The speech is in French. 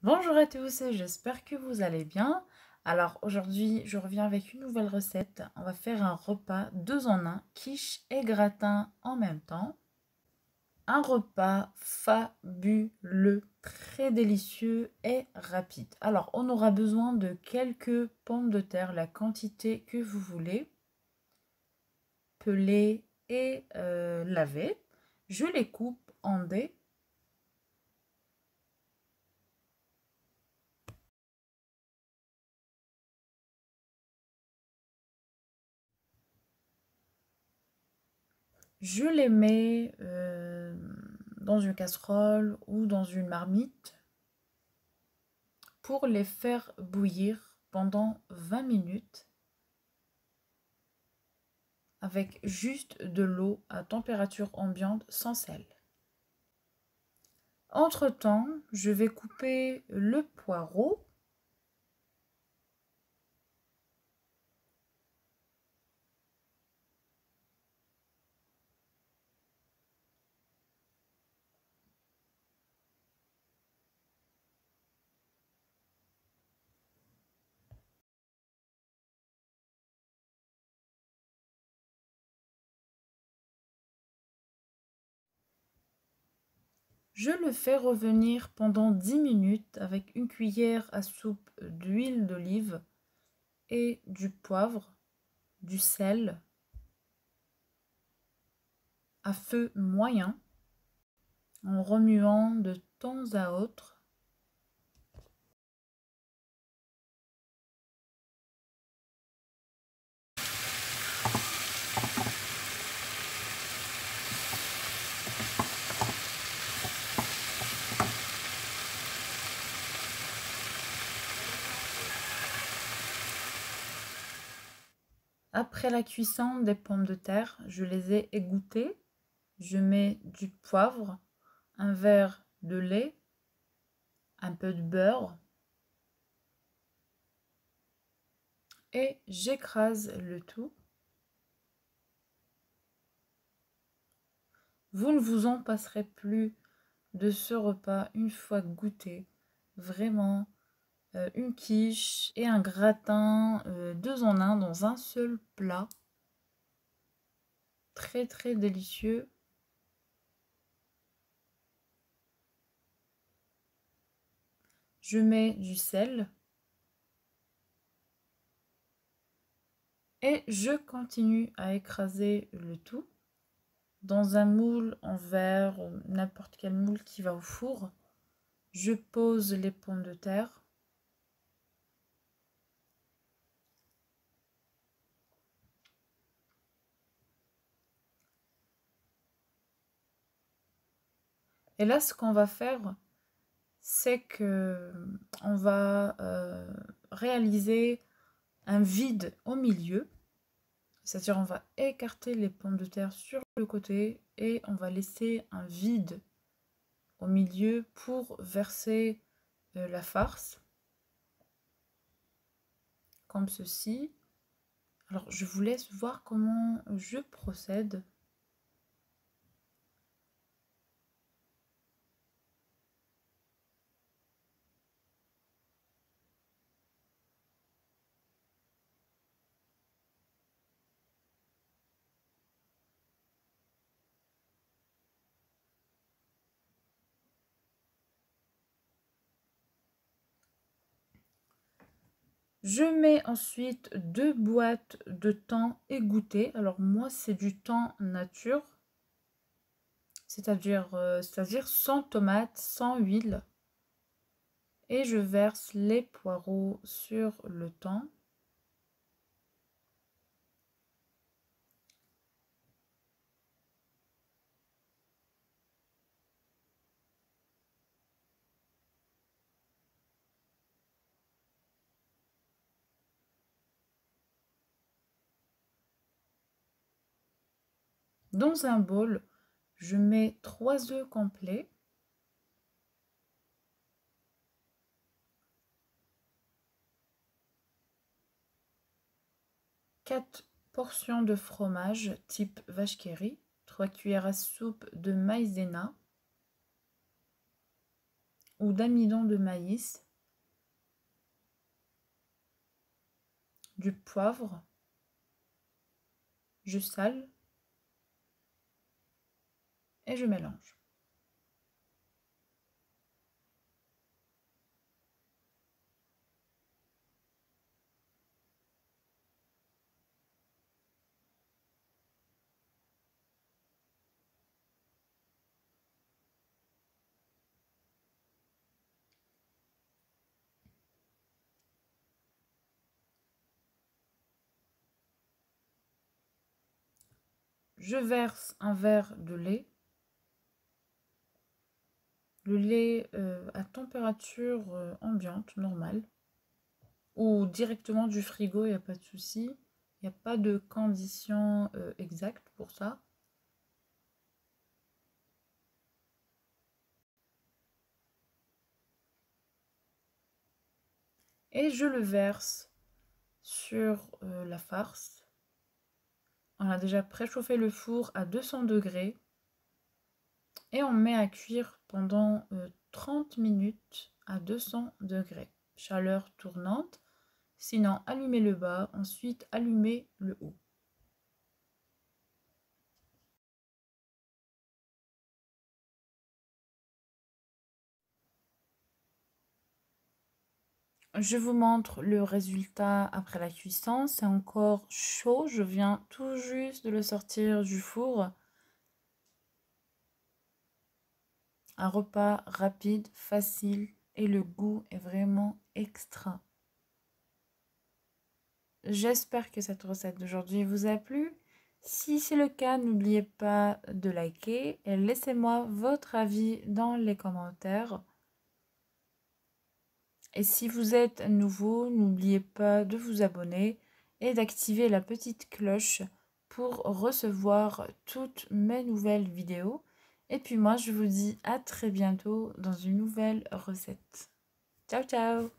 Bonjour à tous, j'espère que vous allez bien. Alors aujourd'hui, je reviens avec une nouvelle recette. On va faire un repas 2 en 1, quiche et gratin en même temps. Un repas fabuleux, très délicieux et rapide. Alors, on aura besoin de quelques pommes de terre, la quantité que vous voulez, pelées et lavées. Je les coupe en dés. Je les mets dans une casserole ou dans une marmite pour les faire bouillir pendant 20 minutes avec juste de l'eau à température ambiante sans sel. Entre-temps, je vais couper le poireau. Je le fais revenir pendant 10 minutes avec une cuillère à soupe d'huile d'olive et du poivre, du sel à feu moyen en remuant de temps à autre. Après la cuisson des pommes de terre, je les ai égouttées. Je mets du poivre, un verre de lait, un peu de beurre et j'écrase le tout. Vous ne vous en passerez plus de ce repas une fois goûté. Vraiment, une quiche et un gratin 2 en 1 dans un seul plat. Très très délicieux. Je mets du sel. Et je continue à écraser le tout dans un moule en verre, n'importe quel moule qui va au four. Je pose les pommes de terre. Et là, ce qu'on va faire, c'est que on va réaliser un vide au milieu. C'est-à-dire, on va écarter les pommes de terre sur le côté et on va laisser un vide au milieu pour verser la farce, comme ceci. Alors, je vous laisse voir comment je procède. Je mets ensuite 2 boîtes de thon égoutté. Alors, moi, c'est du thon nature, c'est-à-dire sans tomate, sans huile. Et je verse les poireaux sur le thon. Dans un bol, je mets 3 œufs complets. Quatre portions de fromage type vache qui rit, 3 cuillères à soupe de maïzena ou d'amidon de maïs, du poivre, je sale et je mélange. Je verse un verre de lait. Le lait à température ambiante, normale. Ou directement du frigo, il n'y a pas de souci. Il n'y a pas de conditions exactes pour ça. Et je le verse sur la farce. On a déjà préchauffé le four à 200 degrés. Et on met à cuire pendant 30 minutes à 200 degrés. Chaleur tournante. Sinon, allumez le bas, ensuite allumez le haut. Je vous montre le résultat après la cuisson. C'est encore chaud. Je viens tout juste de le sortir du four. Un repas rapide, facile et le goût est vraiment extra. J'espère que cette recette d'aujourd'hui vous a plu. Si c'est le cas, n'oubliez pas de liker et laissez-moi votre avis dans les commentaires. Et si vous êtes nouveau, n'oubliez pas de vous abonner et d'activer la petite cloche pour recevoir toutes mes nouvelles vidéos. Et puis moi, je vous dis à très bientôt dans une nouvelle recette. Ciao, ciao!